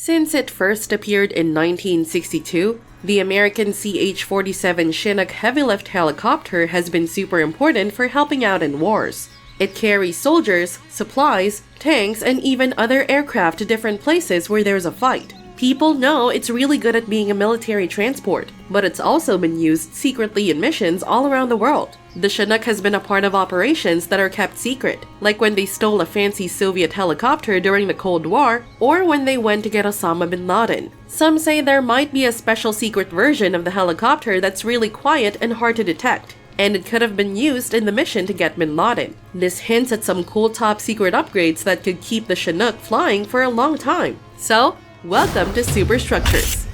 Since it first appeared in 1962, the American CH-47 Chinook heavy-lift helicopter has been super important for helping out in wars. It carries soldiers, supplies, tanks, and even other aircraft to different places where there's a fight. People know it's really good at being a military transport, but it's also been used secretly in missions all around the world. The Chinook has been a part of operations that are kept secret, like when they stole a fancy Soviet helicopter during the Cold War, or when they went to get Osama bin Laden. Some say there might be a special secret version of the helicopter that's really quiet and hard to detect, and it could have been used in the mission to get bin Laden. This hints at some cool top secret upgrades that could keep the Chinook flying for a long time. So, welcome to Superstructures.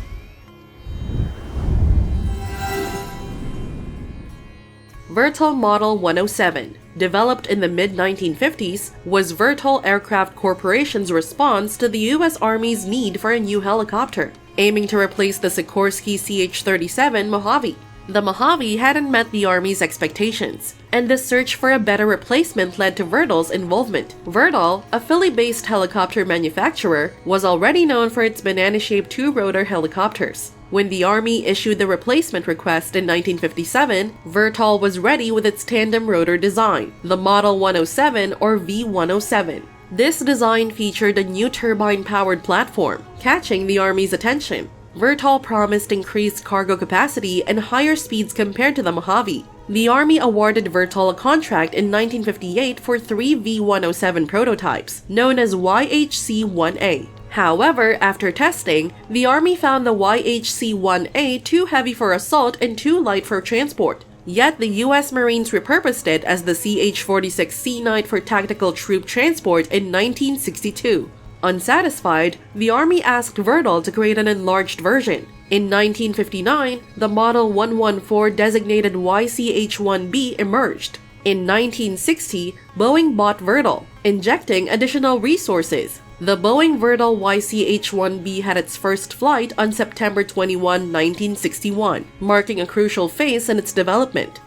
Vertol Model 107, developed in the mid-1950s, was Vertol Aircraft Corporation's response to the U.S. Army's need for a new helicopter, aiming to replace the Sikorsky CH-37 Mojave. The Mojave hadn't met the Army's expectations, and the search for a better replacement led to Vertol's involvement. Vertol, a Philly-based helicopter manufacturer, was already known for its banana-shaped two-rotor helicopters. When the Army issued the replacement request in 1957, Vertol was ready with its tandem rotor design, the Model 107 or V107. This design featured a new turbine-powered platform, catching the Army's attention. Vertol promised increased cargo capacity and higher speeds compared to the Mojave. The Army awarded Vertol a contract in 1958 for 3 V107 prototypes, known as YHC-1A. However, after testing, the Army found the YHC-1A too heavy for assault and too light for transport. Yet the U.S. Marines repurposed it as the CH-46 Sea Knight for tactical troop transport in 1962. Unsatisfied, the Army asked Vertol to create an enlarged version. In 1959, the Model 114 designated YCH-1B emerged. In 1960, Boeing bought Vertol, injecting additional resources. The Boeing Vertol YCH-1B had its first flight on September 21, 1961, marking a crucial phase in its development.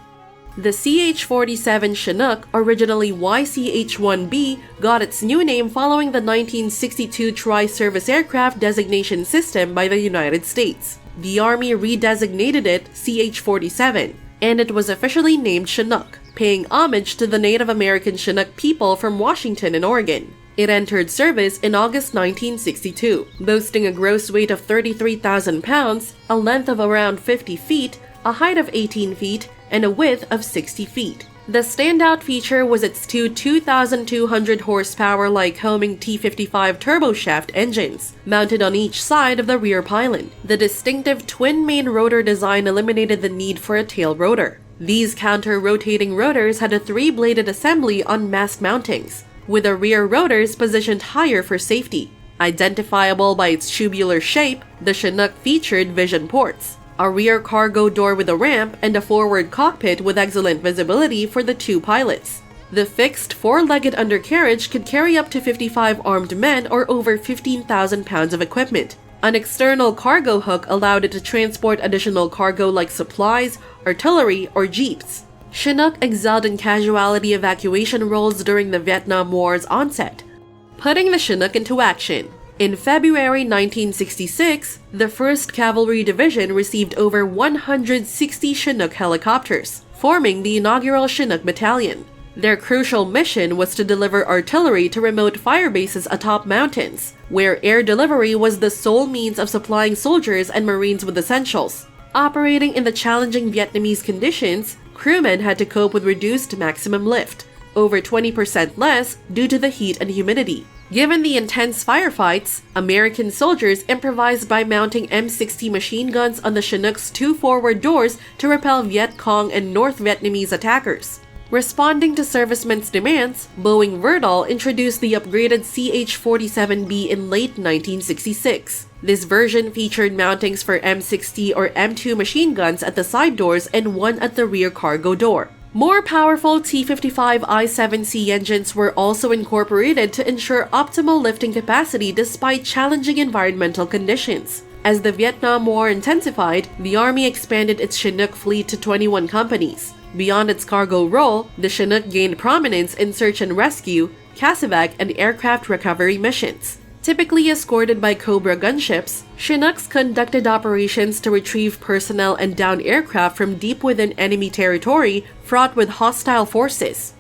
The CH-47 Chinook, originally YCH-1B, got its new name following the 1962 Tri-Service Aircraft Designation System by the United States. The Army redesignated it CH-47, and it was officially named Chinook, paying homage to the Native American Chinook people from Washington and Oregon. It entered service in August 1962, boasting a gross weight of 33,000 pounds, a length of around 50 feet, a height of 18 feet, and a width of 60 feet. The standout feature was its two 2,200 horsepower Lycoming T55 turboshaft engines, mounted on each side of the rear pylon. The distinctive twin-main rotor design eliminated the need for a tail rotor. These counter-rotating rotors had a three-bladed assembly on mast mountings, with the rear rotors positioned higher for safety. Identifiable by its tubular shape, the Chinook featured vision ports, a rear cargo door with a ramp, and a forward cockpit with excellent visibility for the two pilots. The fixed four-legged undercarriage could carry up to 55 armed men or over 15,000 pounds of equipment. An external cargo hook allowed it to transport additional cargo like supplies, artillery, or jeeps. Chinook excelled in casualty evacuation roles during the Vietnam War's onset, putting the Chinook into action. In February 1966, the 1st Cavalry Division received over 160 Chinook helicopters, forming the inaugural Chinook Battalion. Their crucial mission was to deliver artillery to remote fire bases atop mountains, where air delivery was the sole means of supplying soldiers and Marines with essentials. Operating in the challenging Vietnamese conditions, crewmen had to cope with reduced maximum lift, over 20% less due to the heat and humidity. Given the intense firefights, American soldiers improvised by mounting M60 machine guns on the Chinook's two forward doors to repel Viet Cong and North Vietnamese attackers. Responding to servicemen's demands, Boeing Vertol introduced the upgraded CH-47B in late 1966. This version featured mountings for M60 or M2 machine guns at the side doors and one at the rear cargo door. More powerful T-55I-7C engines were also incorporated to ensure optimal lifting capacity despite challenging environmental conditions. As the Vietnam War intensified, the Army expanded its Chinook fleet to 21 companies. Beyond its cargo role, the Chinook gained prominence in search and rescue, CASEVAC, and aircraft recovery missions. Typically escorted by Cobra gunships, Chinooks conducted operations to retrieve personnel and downed aircraft from deep within enemy territory fraught with hostile forces.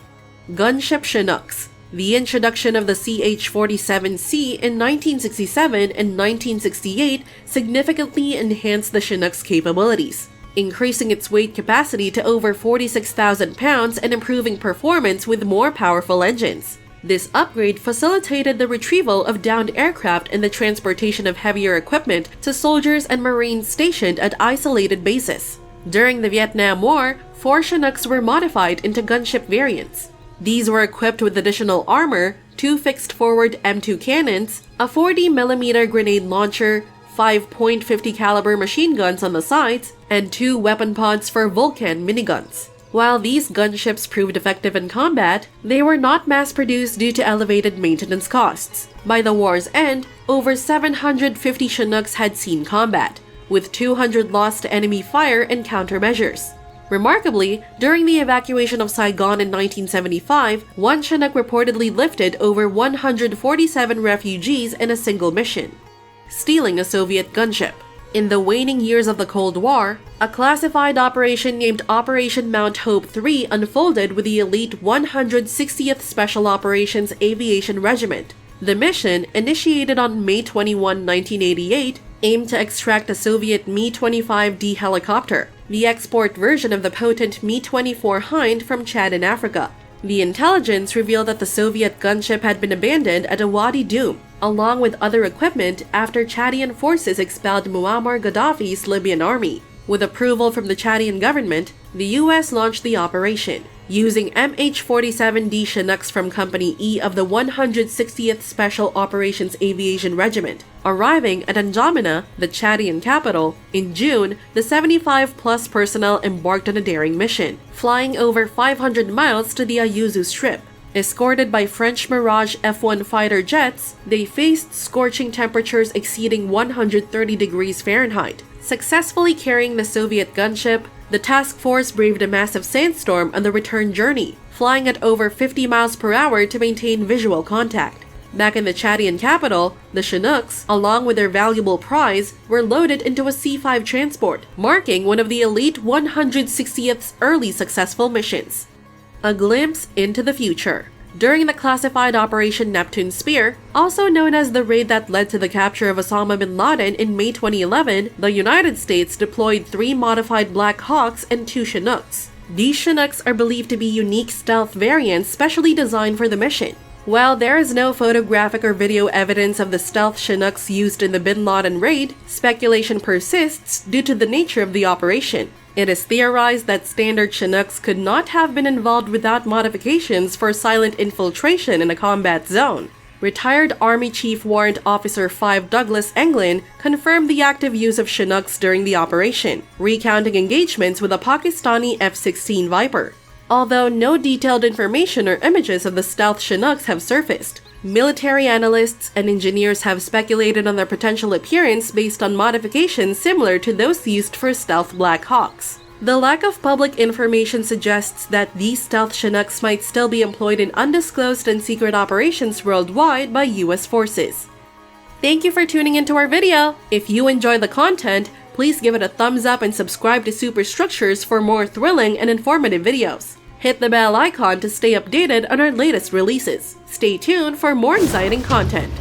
Gunship Chinooks. The introduction of the CH-47C in 1967 and 1968 significantly enhanced the Chinook's capabilities, increasing its weight capacity to over 46,000 pounds and improving performance with more powerful engines. This upgrade facilitated the retrieval of downed aircraft and the transportation of heavier equipment to soldiers and Marines stationed at isolated bases. During the Vietnam War, 4 Chinooks were modified into gunship variants. These were equipped with additional armor, 2 fixed-forward M2 cannons, a 40mm grenade launcher, 5.50 caliber machine guns on the sides, and 2 weapon pods for Vulcan miniguns. While these gunships proved effective in combat, they were not mass-produced due to elevated maintenance costs. By the war's end, over 750 Chinooks had seen combat, with 200 lost to enemy fire and countermeasures. Remarkably, during the evacuation of Saigon in 1975, one Chinook reportedly lifted over 147 refugees in a single mission. Stealing a Soviet gunship. In the waning years of the Cold War, a classified operation named Operation Mount Hope III unfolded with the elite 160th Special Operations Aviation Regiment. The mission, initiated on May 21, 1988, aimed to extract a Soviet Mi-25D helicopter, the export version of the potent Mi-24 Hind from Chad in Africa. The intelligence revealed that the Soviet gunship had been abandoned at Wadi Dum, along with other equipment after Chadian forces expelled Muammar Gaddafi's Libyan army. With approval from the Chadian government, the US launched the operation, using MH-47D Chinooks from Company E of the 160th Special Operations Aviation Regiment. Arriving at N'Djamena, the Chadian capital, in June, the 75-plus personnel embarked on a daring mission, flying over 500 miles to the Ayuzu Strip. Escorted by French Mirage F-1 fighter jets, they faced scorching temperatures exceeding 130 degrees Fahrenheit. Successfully carrying the Soviet gunship, the task force braved a massive sandstorm on the return journey, flying at over 50 miles per hour to maintain visual contact. Back in the Chadian capital, the Chinooks, along with their valuable prize, were loaded into a C-5 transport, marking one of the elite 160th's early successful missions. A glimpse into the future. During the classified Operation Neptune Spear, also known as the raid that led to the capture of Osama bin Laden in May 2011, the United States deployed 3 modified Black Hawks and 2 Chinooks. These Chinooks are believed to be unique stealth variants specially designed for the mission. While there is no photographic or video evidence of the stealth Chinooks used in the bin Laden raid, speculation persists due to the nature of the operation. It is theorized that standard Chinooks could not have been involved without modifications for silent infiltration in a combat zone. Retired Army Chief Warrant Officer 5 Douglas Englin confirmed the active use of Chinooks during the operation, recounting engagements with a Pakistani F-16 Viper. Although no detailed information or images of the stealth Chinooks have surfaced, military analysts and engineers have speculated on their potential appearance based on modifications similar to those used for stealth Black Hawks. The lack of public information suggests that these stealth Chinooks might still be employed in undisclosed and secret operations worldwide by US forces. Thank you for tuning into our video! If you enjoy the content, please give it a thumbs up and subscribe to Superstructures for more thrilling and informative videos. Hit the bell icon to stay updated on our latest releases. Stay tuned for more exciting content.